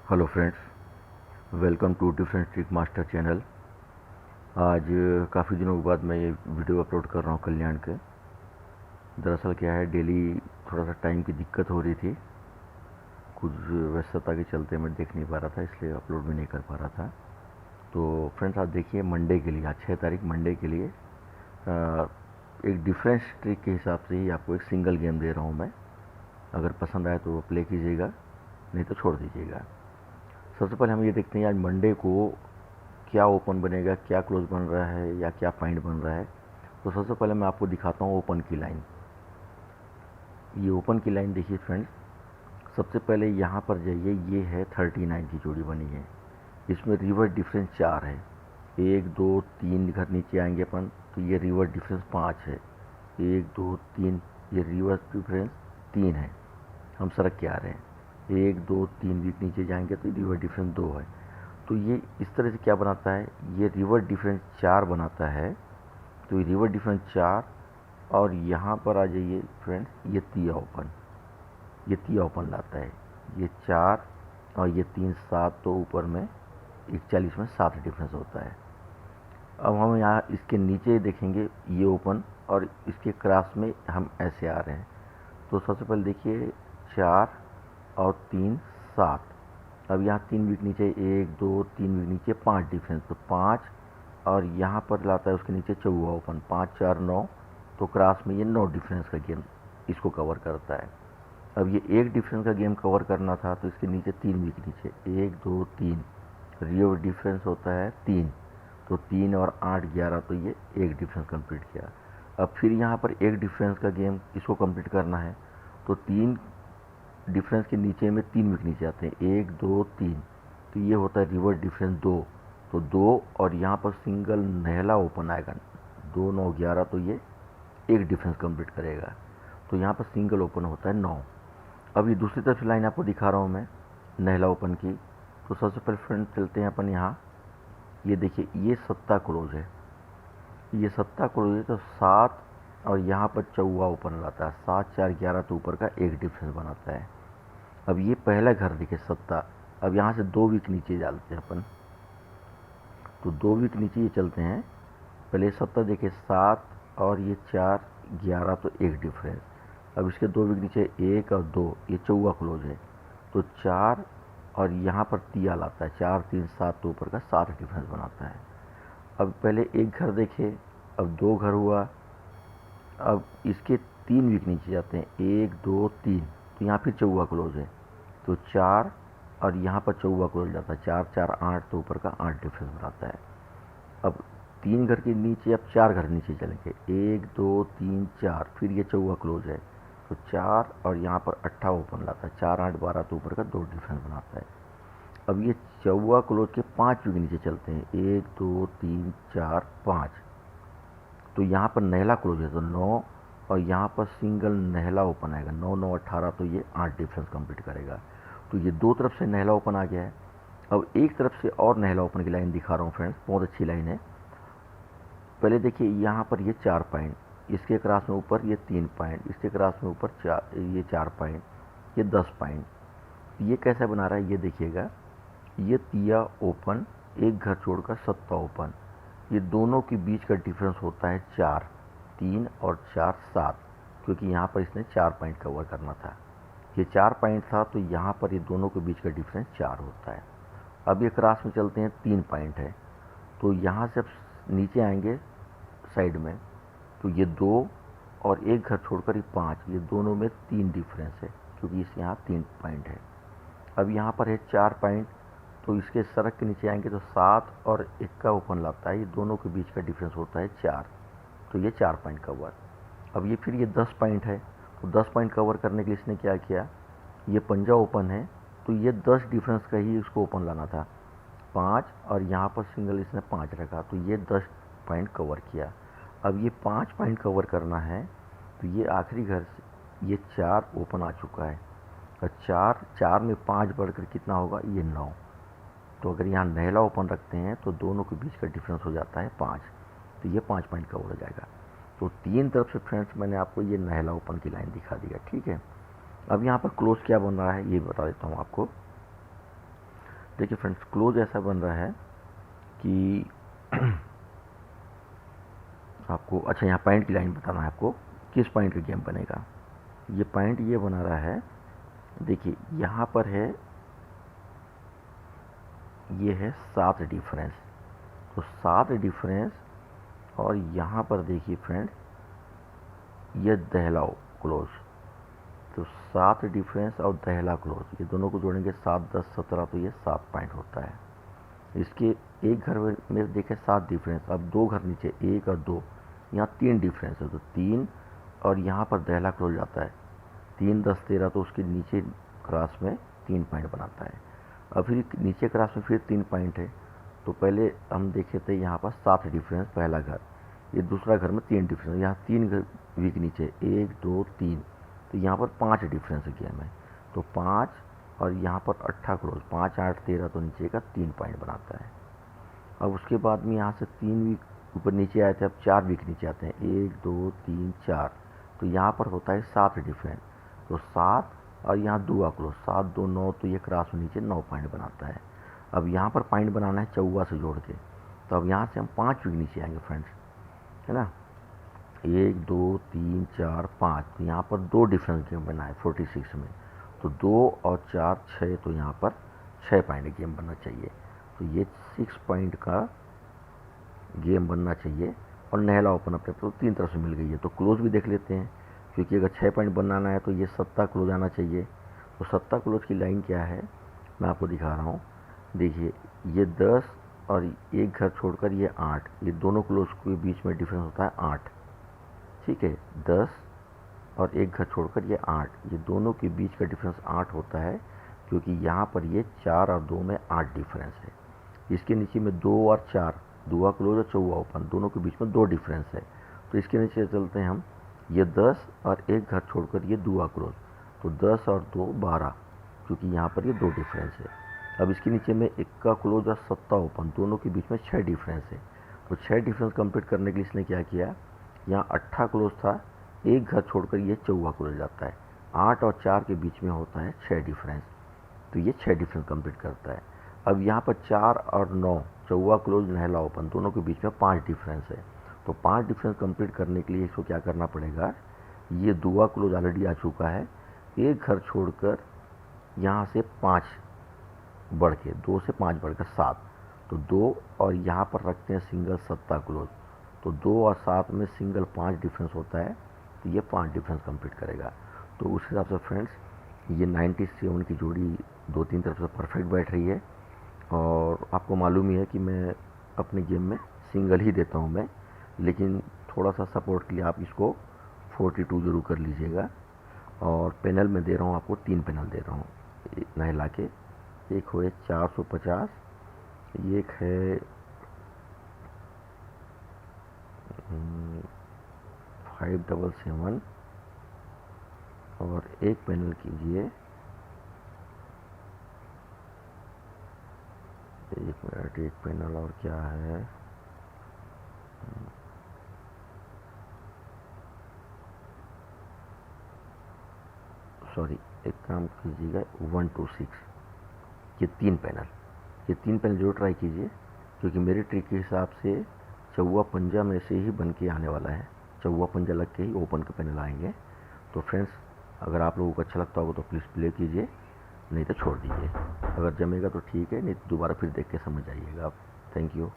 Hello friends, welcome to different trick master channel. आज काफ़ी दिनों के बाद मैं ये वीडियो अपलोड कर रहा हूँ कल्याण के। दरअसल क्या है, डेली थोड़ा सा टाइम की दिक्कत हो रही थी, कुछ व्यस्तता के चलते मैं देख नहीं पा रहा था, इसलिए अपलोड भी नहीं कर पा रहा था। तो फ्रेंड्स, आज देखिए मंडे के लिए, आज 6 तारीख मंडे के लिए एक डिफरेंस ट्रिक के हिसाब से ही आपको एक सिंगल गेम दे रहा हूँ मैं। अगर पसंद आए तो प्ले कीजिएगा, नहीं तो छोड़ दीजिएगा। सबसे पहले हम ये देखते हैं आज मंडे को क्या ओपन बनेगा, क्या क्लोज बन रहा है या क्या पॉइंट बन रहा है। तो सबसे पहले मैं आपको दिखाता हूँ ओपन की लाइन। ये ओपन की लाइन देखिए फ्रेंड्स, सबसे पहले यहाँ पर जाइए, ये है 39 की जोड़ी बनी है। इसमें रिवर्स डिफरेंस 4 है, 1 2 3 घर नीचे आएंगे अपन तो ये रिवर्स डिफरेंस 5 है, 1 2 3, ये रिवर्स डिफरेंस 3 है। हम सड़क के आ रहे हैं, 1 2 3 वीक नीचे जाएंगे तो रिवर्स डिफरेंस 2 है। तो ये इस तरह से क्या बनाता है, ये रिवर्स डिफरेंस 4 बनाता है। तो ये रिवर्स डिफरेंस 4, और यहाँ पर आ जाइए फ्रेंड्स, ये तिया ओपन, ये तिया ओपन लाता है। ये 4 और ये 3 7, तो ऊपर में 41 में 7 डिफरेंस होता है। अब हम यहाँ इसके नीचे देखेंगे ये ओपन, और इसके क्रॉस में हम ऐसे आ रहे हैं। तो सबसे पहले देखिए 4 और 3 7, अब यहाँ 3 वीक नीचे, 1 2 3 वीक नीचे 5 डिफरेंस, तो 5, और यहाँ पर लाता है उसके नीचे चौवा ओपन, 5 4 9, तो क्रॉस में ये 9 डिफरेंस का गेम इसको कवर करता है। अब ये एक डिफरेंस का गेम कवर करना था तो इसके नीचे 3 वीक नीचे, 1 2 3, रियल डिफरेंस होता है 3, तो 3 और 8 11, तो ये एक डिफरेंस कंप्लीट किया। अब फिर यहाँ पर एक डिफरेंस का गेम इसको कंप्लीट करना है, तो 3 डिफरेंस के नीचे में 3 वीक नीचे आते हैं, 1 2 3, तो ये होता है रिवर्स डिफरेंस 2, तो 2, और यहाँ पर सिंगल नहला ओपन आएगा, 2 9 11, तो ये एक डिफरेंस कंप्लीट करेगा। तो यहाँ पर सिंगल ओपन होता है 9। अब ये दूसरी तरफ से लाइन आपको दिखा रहा हूँ मैं नहला ओपन की। तो सबसे पहले फ्रेंड चलते हैं अपन यहाँ, ये देखिए ये 7 क्लोज है, ये 7 क्लोज है, तो 7 और यहाँ पर चौवा ओपन लाता है, 7 4 11, तो ऊपर का एक डिफरेंस बनाता है। अब ये पहला घर देखिए 7, अब यहाँ से 2 वीक नीचे डालते हैं अपन, तो 2 वीक नीचे ये चलते हैं। पहले 7 देखिए 7 और ये 4 11, तो एक डिफरेंस। अब इसके 2 वीक नीचे 1 और 2, ये चौवा क्लोज है, तो 4, और यहाँ पर तिया लाता है, 4 3 7, तो ऊपर का 7 डिफरेंस बनाता है। अब पहले एक घर देखे, अब 2 घर हुआ, अब इसके 3 वीक नीचे जाते हैं, 1 2 3, तो यहाँ फिर चौवा क्लोज है, तो 4, और यहाँ पर चौवा क्लोज जाता है, 4 4 8, तो ऊपर का 8 डिफरेंस बनाता है। अब 3 घर के नीचे अब 4 घर नीचे चलेंगे, 1 2 3 4, फिर ये चौवा क्लोज है, तो 4, और यहाँ पर 8 ओपन लाता है, 4 8 12, तो ऊपर का 2 डिफरेंस बनाता है। अब ये चौवा क्लोज के 5 वीक नीचे चलते हैं, 1 2 3 4 5, तो यहाँ पर नहला क्लोज है, तो 9, और यहाँ पर सिंगल नहला ओपन आएगा, 9 9 18, तो ये 8 डिफरेंस कंप्लीट करेगा। तो ये दो तरफ से नहला ओपन आ गया है। अब एक तरफ से और नहला ओपन की लाइन दिखा रहा हूँ फ्रेंड्स, बहुत अच्छी लाइन है। पहले देखिए यहाँ पर ये 4 पॉइंट, इसके क्रॉस में ऊपर ये 3 पॉइंट, इसके क्रॉस में ऊपर ये 4 पॉइंट, ये 10 पॉइंट। ये कैसे बना रहा है ये देखिएगा, ये तिया ओपन, एक घर छोड़कर 7 ओपन, ये दोनों के बीच का डिफरेंस होता है 4, 3 और 4 7, क्योंकि यहाँ पर इसने 4 पॉइंट कवर करना था, ये 4 पॉइंट था, तो यहाँ पर ये दोनों के बीच का डिफरेंस 4 होता है। अब ये क्रॉस में चलते हैं, 3 पॉइंट है, तो यहाँ से अब नीचे आएंगे साइड में, तो ये 2 और एक घर छोड़कर ये 5, ये दोनों में 3 डिफरेंस है, क्योंकि इस यहाँ 3 पॉइंट है। अब यहाँ पर है 4 पॉइंट, तो इसके सड़क के नीचे आएंगे तो 7 और 1 का ओपन लाता है, ये दोनों के बीच का डिफरेंस होता है 4, तो ये 4 पॉइंट कवर। अब ये फिर ये 10 पॉइंट है, तो 10 पॉइंट कवर करने के लिए इसने क्या किया, ये पंजा ओपन है, तो ये 10 डिफरेंस का ही इसको ओपन लाना था, 5, और यहाँ पर सिंगल इसने 5 रखा, तो ये 10 पॉइंट कवर किया। अब ये 5 पॉइंट कवर करना है, तो ये आखिरी घर से ये 4 ओपन आ चुका है, और 4 में 5 बढ़कर कितना होगा, ये 9, तो अगर यहाँ नहला ओपन रखते हैं तो दोनों के बीच का डिफरेंस हो जाता है 5, तो ये 5 पॉइंट कवर हो जाएगा। तो 3 तरफ से फ्रेंड्स मैंने आपको ये नहला ओपन की लाइन दिखा दिया, ठीक है। अब यहाँ पर क्लोज क्या बन रहा है ये बता देता हूँ आपको। देखिए फ्रेंड्स, क्लोज ऐसा बन रहा है कि आपको, अच्छा यहाँ पॉइंट की लाइन बताना है आपको, किस पॉइंट का गेम बनेगा। ये पॉइंट ये बना रहा है, देखिए यहाँ पर है, ये है 7 डिफरेंस, तो 7 डिफरेंस, और यहाँ पर देखिए फ्रेंड ये दहलाओ क्लोज, तो 7 डिफरेंस और दहला क्लोज, ये दोनों को जोड़ेंगे 7 10 17, तो ये 7 पॉइंट होता है। इसके एक घर में देखें 7 डिफरेंस, अब 2 घर नीचे 1 और 2, यहाँ 3 डिफरेंस है, तो 3, और यहाँ पर दहला क्लोज आता है 3 10 13, तो उसके नीचे क्रॉस में 3 पॉइंट बनाता है। अब फिर नीचे क्रॉस में फिर 3 पॉइंट है, तो पहले हम देखे थे यहाँ पर 7 डिफरेंस पहला घर, ये दूसरा घर में 3 डिफरेंस, यहाँ 3 वीक नीचे 1 2 3, तो यहाँ पर 5 डिफरेंस गेम है, तो 5, और यहाँ पर 8 क्लोज 5 8 13, तो नीचे का 3 पॉइंट बनाता है। अब उसके बाद में यहाँ से 3 वीक ऊपर नीचे आए थे, अब 4 वीक नीचे आते हैं 1 2 3 4, तो यहाँ पर होता है 7 डिफरेंस, तो 7, और यहाँ 2 क्लोज 7 2 9, तो ये क्रॉस में नीचे 9 पॉइंट बनाता है। अब यहाँ पर पॉइंट बनाना है 14 से जोड़ के, तो अब यहाँ से हम 5 वीक नीचे आएंगे फ्रेंड्स, है ना, 1 2 3 4 5, तो यहाँ पर 2 डिफरेंस गेम बना है 46 में, तो 2 और 4 6, तो यहाँ पर 6 पॉइंट गेम बनना चाहिए, तो ये 6 पॉइंट का गेम बनना चाहिए। और नहला ओपन अपने तो 3 तरफ से मिल गई है, तो क्लोज भी देख लेते हैं, क्योंकि अगर 6 पॉइंट बनाना है तो ये 7 क्लोज आना चाहिए। तो 7 क्लोज की लाइन क्या है मैं आपको दिखा रहा हूँ, देखिए ये 10 और एक घर छोड़कर ये 8, ये दोनों क्लोज के बीच में डिफरेंस होता है 8, ठीक है, 10 और एक घर छोड़कर ये 8, ये दोनों के बीच का डिफरेंस 8 होता है, क्योंकि यहाँ पर ये 4 और 2 में 8 डिफरेंस है। इसके नीचे में 2 और 4, 2 क्लोज और 4 ओपन, दोनों के बीच में 2 डिफरेंस है, तो इसके नीचे चलते हैं हम, ये 10 और एक घर छोड़कर ये 2 क्लोज, तो 10 और 2 12, क्योंकि यहाँ पर ये 2 डिफरेंस है। अब इसके नीचे में 1 क्लोज और 7 ओपन, दोनों के बीच में 6 डिफरेंस है, तो 6 डिफरेंस कंप्लीट करने के लिए इसने क्या किया, यहाँ 8 क्लोज था, एक घर छोड़कर ये 4 क्लोज जाता है, 8 और 4 के बीच में होता है 6 डिफरेंस, तो ये 6 डिफरेंस कंप्लीट करता है। अब यहाँ पर 4 और 9, 4 क्लोज नहला ओपन, दोनों के बीच में 5 डिफरेंस है, तो 5 डिफरेंस कंप्लीट करने के लिए इसको क्या करना पड़ेगा, ये 2 क्लोज ऑलरेडी आ चुका है, एक घर छोड़कर यहाँ से 5 बढ़ के, 2 से 5 बढ़कर 7, तो 2 और यहाँ पर रखते हैं सिंगल 7 क्लोज, तो 2 और 7 में सिंगल 5 डिफरेंस होता है, तो ये 5 डिफरेंस कंप्लीट करेगा। तो उस हिसाब से फ्रेंड्स ये 97 की जोड़ी 2-3 तरफ से परफेक्ट बैठ रही है, और आपको मालूम ही है कि मैं अपने गेम में सिंगल ही देता हूँ मैं, लेकिन थोड़ा सा सपोर्ट के लिए आप इसको 42 ज़रूर कर लीजिएगा। और पैनल में दे रहा हूँ आपको, 3 पैनल दे रहा हूँ नहला के, एक हुए 450, एक है 577, और एक पैनल कीजिए, एक मिनट, एक पैनल और क्या है, सॉरी, एक काम कीजिएगा 126, ये 3 पैनल, ये 3 पैनल जरूर ट्राई कीजिए, क्योंकि मेरे ट्रिक के हिसाब से 4 पंजा में से ही बन के आने वाला है, 4 पंजा लग के ही ओपन के पैनल आएंगे। तो फ्रेंड्स अगर आप लोगों को अच्छा लगता होगा तो प्लीज़ प्ले कीजिए, नहीं तो छोड़ दीजिए, अगर जमेगा तो ठीक है, नहीं तो दोबारा फिर देख के समझ आइएगा आप। Thank you.